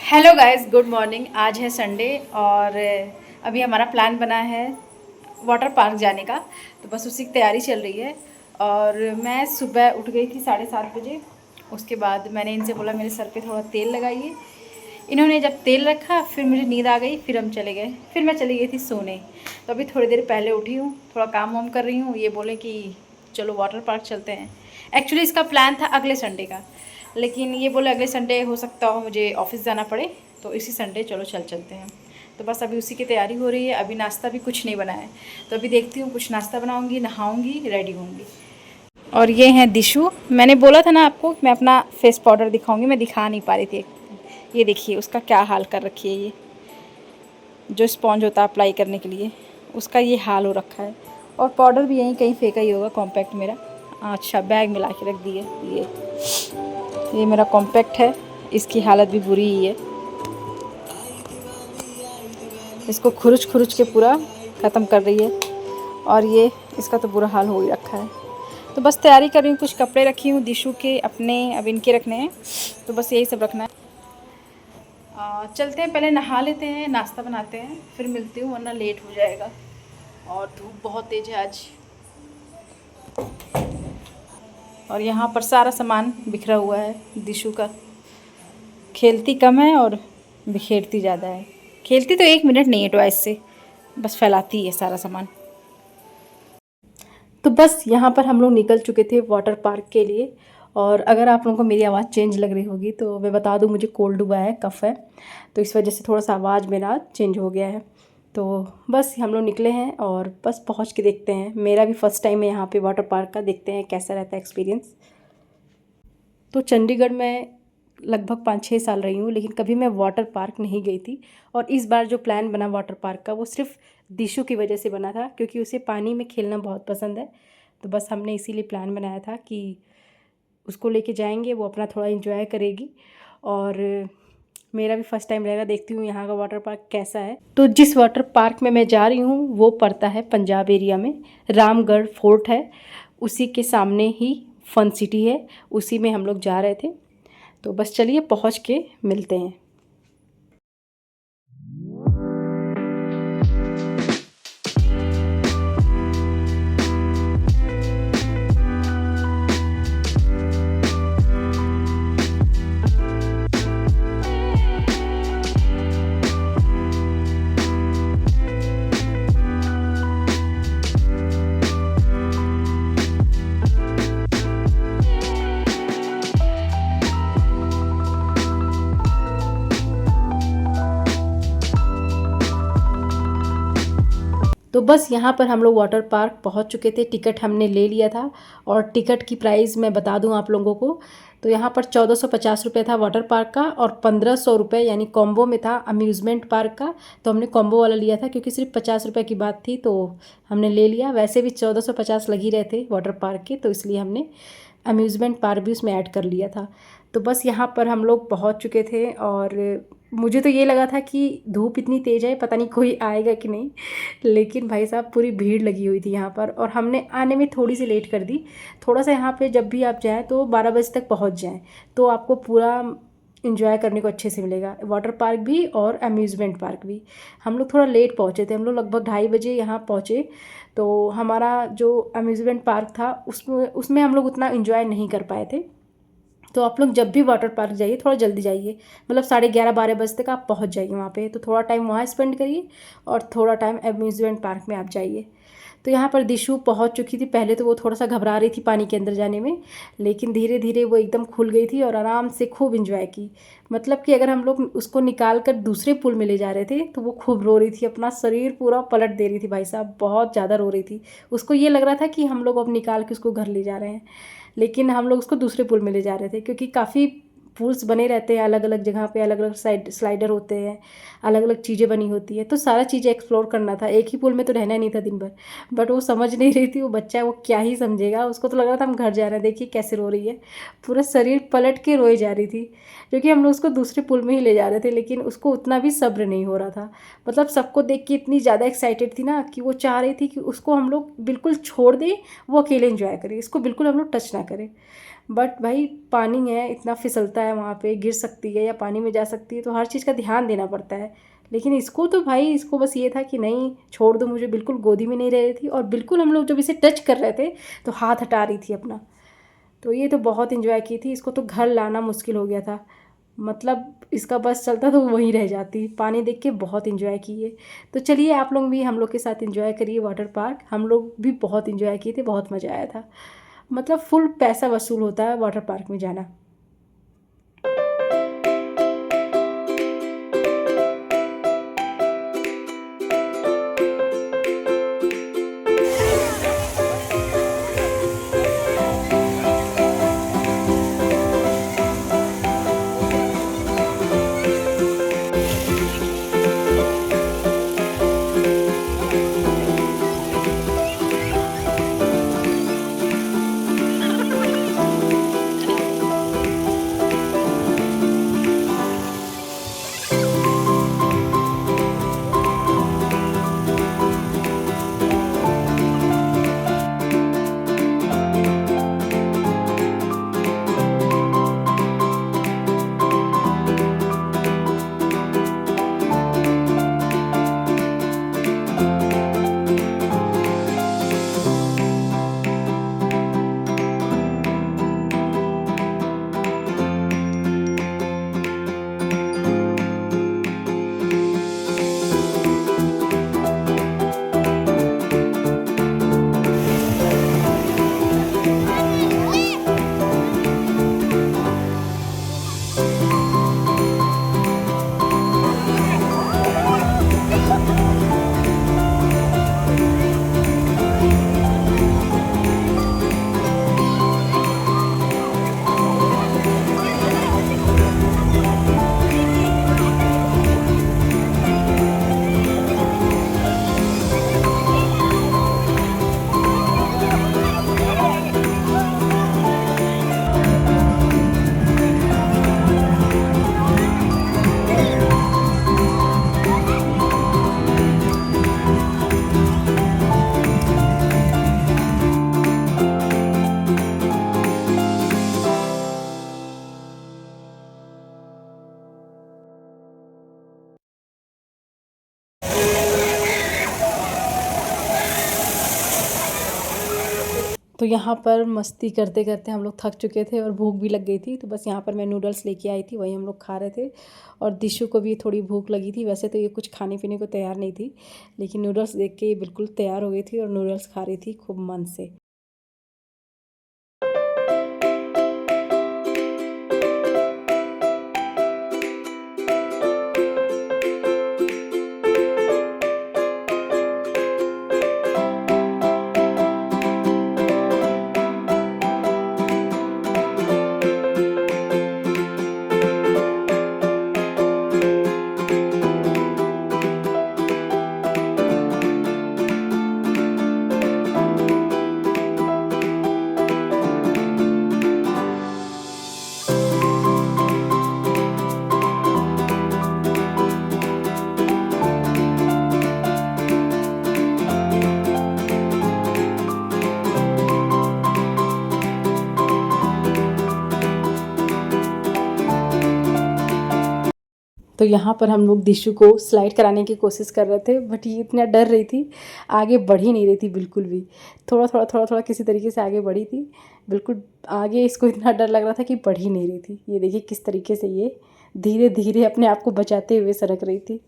Hello guys, good morning. आज है Sunday और अभी हमारा प्लान बना है वाटर पार्क जाने का। तो बस उसी की तैयारी चल रही है। और मैं सुबह उठ गई थी 7:30 बजे। उसके बाद मैंने इनसे बोला मेरे सर पे थोड़ा तेल लगाइए। इन्होंने जब तेल रखा फिर मुझे नींद आ गई, फिर हम चले गए। फिर मैं चली गई थी सोने। तो अभी थोड़ी देर पहले उठी हूँ, थोड़ा काम वाम कर रही हूँ। ये बोले कि चलो वाटर पार्क चलते हैं। एक्चुअली इसका प्लान था अगले संडे का, लेकिन ये बोले अगले संडे हो सकता हो मुझे ऑफिस जाना पड़े, तो इसी संडे चलो चलते हैं। तो बस अभी उसी की तैयारी हो रही है। अभी नाश्ता भी कुछ नहीं बनाया है, तो अभी देखती हूँ कुछ नाश्ता बनाऊँगी, नहाऊँगी, रेडी होंगी। और ये हैं दिशु। मैंने बोला था ना आपको मैं अपना फेस पाउडर दिखाऊंगी, मैं दिखा नहीं पा रही थी। ये देखिए उसका क्या हाल कर रखी है। ये जो स्पॉन्ज होता है अप्लाई करने के लिए, उसका ये हाल हो रखा है। और पाउडर भी यहीं कहीं फेंका ही होगा, कॉम्पैक्ट मेरा। अच्छा, बैग में ला के रख दिए। ये मेरा कॉम्पैक्ट है, इसकी हालत भी बुरी ही है। इसको खुरुच खुरुच के पूरा ख़त्म कर रही है। और ये इसका तो बुरा हाल हो ही रखा है। तो बस तैयारी कर रही हूँ, कुछ कपड़े रखी हूँ दिशु के, अपने अब इनके रखने हैं। तो बस यही सब रखना है। चलते हैं, पहले नहा लेते हैं, नाश्ता बनाते हैं, फिर मिलती हूँ वरना लेट हो जाएगा। और धूप बहुत तेज़ है आज। और यहाँ पर सारा सामान बिखरा हुआ है दिशु का। खेलती कम है और बिखेरती ज़्यादा है। खेलती तो 1 मिनट नहीं है टॉयज से, बस फैलाती है सारा सामान। तो बस यहाँ पर हम लोग निकल चुके थे वाटर पार्क के लिए। और अगर आप लोगों को मेरी आवाज़ चेंज लग रही होगी तो मैं बता दूँ, मुझे कोल्ड हुआ है, कफ़ है, तो इस वजह से थोड़ा सा आवाज़ मेरा चेंज हो गया है। तो बस हम लोग निकले हैं और बस पहुँच के देखते हैं। मेरा भी फ़र्स्ट टाइम है यहाँ पे वाटर पार्क का, देखते हैं कैसा रहता है एक्सपीरियंस। तो चंडीगढ़ में लगभग 5-6 साल रही हूँ, लेकिन कभी मैं वाटर पार्क नहीं गई थी। और इस बार जो प्लान बना वाटर पार्क का, वो सिर्फ दिशु की वजह से बना था, क्योंकि उसे पानी में खेलना बहुत पसंद है। तो बस हमने इसीलिए प्लान बनाया था कि उसको लेके जाएंगे, वो अपना थोड़ा इन्जॉय करेगी। और मेरा भी फर्स्ट टाइम रहेगा, देखती हूँ यहाँ का वाटर पार्क कैसा है। तो जिस वाटर पार्क में मैं जा रही हूँ वो पड़ता है पंजाब एरिया में। रामगढ़ फोर्ट है, उसी के सामने ही फन सिटी है, उसी में हम लोग जा रहे थे। तो बस चलिए पहुँच के मिलते हैं। तो बस यहाँ पर हम लोग वाटर पार्क पहुँच चुके थे। टिकट हमने ले लिया था। और टिकट की प्राइस मैं बता दूँ आप लोगों को, तो यहाँ पर 1450 रुपये था वाटर पार्क का, और 1500 रुपये यानी कॉम्बो में था अम्यूज़मेंट पार्क का। तो हमने कॉम्बो वाला लिया था, क्योंकि सिर्फ 50 रुपये की बात थी तो हमने ले लिया। वैसे भी 1450 लग ही रहे थे वाटर पार्क के, तो इसलिए हमने अम्यूज़मेंट पार्क भी उसमें ऐड कर लिया था। तो बस यहाँ पर हम लोग पहुँच चुके थे। और मुझे तो ये लगा था कि धूप इतनी तेज़ है, पता नहीं कोई आएगा कि नहीं, लेकिन भाई साहब पूरी भीड़ लगी हुई थी यहाँ पर। और हमने आने में थोड़ी सी लेट कर दी। थोड़ा सा यहाँ पे जब भी आप जाएँ तो 12 बजे तक पहुँच जाएँ, तो आपको पूरा इन्जॉय करने को अच्छे से मिलेगा, वाटर पार्क भी और अम्यूज़मेंट पार्क भी। हम लोग थोड़ा लेट पहुँचे थे, हम लोग लगभग 2:30 बजे यहाँ पहुँचे। तो हमारा जो अम्यूज़मेंट पार्क था उसमें हम लोग उतना इन्जॉय नहीं कर पाए थे। तो आप लोग जब भी वाटर पार्क जाइए थोड़ा जल्दी जाइए, मतलब 11:30-12 बजे तक आप पहुंच जाइए वहाँ पे। तो थोड़ा टाइम वहाँ स्पेंड करिए और थोड़ा टाइम अम्यूज़मेंट पार्क में आप जाइए। तो यहाँ पर दिशु पहुँच चुकी थी। पहले तो वो थोड़ा सा घबरा रही थी पानी के अंदर जाने में, लेकिन धीरे धीरे वो एकदम खुल गई थी और आराम से खूब इंजॉय की। मतलब कि अगर हम लोग उसको निकाल कर दूसरे पुल में ले जा रहे थे तो वो खूब रो रही थी, अपना शरीर पूरा पलट दे रही थी, भाई साहब बहुत ज़्यादा रो रही थी। उसको ये लग रहा था कि हम लोग अब निकाल के उसको घर ले जा रहे हैं, लेकिन हम लोग उसको दूसरे पुल में ले जा रहे थे, क्योंकि काफ़ी पूल्स बने रहते हैं अलग अलग जगह पे, अलग अलग साइड स्लाइडर होते हैं, अलग अलग चीज़ें बनी होती है। तो सारा चीज़ें एक्सप्लोर करना था, एक ही पुल में तो रहना नहीं था दिन भर। बट वो समझ नहीं रही थी, वो बच्चा वो क्या ही समझेगा, उसको तो लग रहा था हम घर जा रहे हैं। देखिए कैसे रो रही है, पूरा शरीर पलट के रोई जा रही थी, क्योंकि हम लोग उसको दूसरे पुल में ही ले जा रहे थे। लेकिन उसको उतना भी सब्र नहीं हो रहा था, मतलब सबको देख के इतनी ज़्यादा एक्साइटेड थी ना कि वो चाह रही थी कि उसको हम लोग बिल्कुल छोड़ दें, वो अकेले इंजॉय करे, इसको बिल्कुल हम लोग टच ना करें। बट भाई पानी है, इतना फिसलता है वहाँ पे, गिर सकती है या पानी में जा सकती है, तो हर चीज़ का ध्यान देना पड़ता है। लेकिन इसको तो भाई, इसको बस ये था कि नहीं छोड़ दो मुझे, बिल्कुल गोदी में नहीं रह रही थी, और बिल्कुल हम लोग जब इसे टच कर रहे थे तो हाथ हटा रही थी अपना। तो ये तो बहुत इन्जॉय की थी। इसको तो घर लाना मुश्किल हो गया था, मतलब इसका बस चलता तो वहीं रह जाती। पानी देख के बहुत इन्जॉय किए। तो चलिए आप लोग भी हम लोग के साथ इन्जॉय करिए वाटर पार्क। हम लोग भी बहुत इन्जॉय किए थे, बहुत मज़ा आया था। मतलब फुल पैसा वसूल होता है वाटर पार्क में जाना। तो यहाँ पर मस्ती करते करते हम लोग थक चुके थे और भूख भी लग गई थी। तो बस यहाँ पर मैं नूडल्स लेके आई थी, वही हम लोग खा रहे थे। और दिशु को भी थोड़ी भूख लगी थी। वैसे तो ये कुछ खाने पीने को तैयार नहीं थी, लेकिन नूडल्स देख के ये बिल्कुल तैयार हो गई थी और नूडल्स खा रही थी खूब मन से। तो यहाँ पर हम लोग दिशु को स्लाइड कराने की कोशिश कर रहे थे, बट ये इतना डर रही थी, आगे बढ़ ही नहीं रही थी बिल्कुल भी। थोड़ा किसी तरीके से आगे बढ़ी थी, बिल्कुल आगे इसको इतना डर लग रहा था कि बढ़ ही नहीं रही थी। ये देखिए किस तरीके से ये धीरे धीरे अपने आप को बचाते हुए सरक रही थी।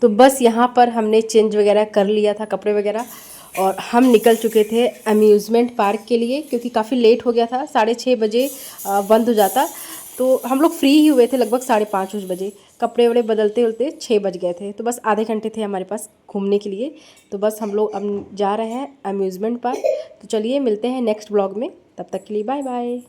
तो बस यहाँ पर हमने चेंज वगैरह कर लिया था कपड़े वगैरह, और हम निकल चुके थे अम्यूज़मेंट पार्क के लिए, क्योंकि काफ़ी लेट हो गया था, 6:30 बजे बंद हो जाता। तो हम लोग फ्री ही हुए थे लगभग 5:30 बजे, कपड़े वपड़े बदलते बदलते 6 बज गए थे। तो बस आधे घंटे थे हमारे पास घूमने के लिए। तो बस हम लोग अब जा रहे हैं अम्यूज़मेंट पार्क। तो चलिए मिलते हैं नेक्स्ट ब्लॉग में, तब तक के लिए बाय बाय।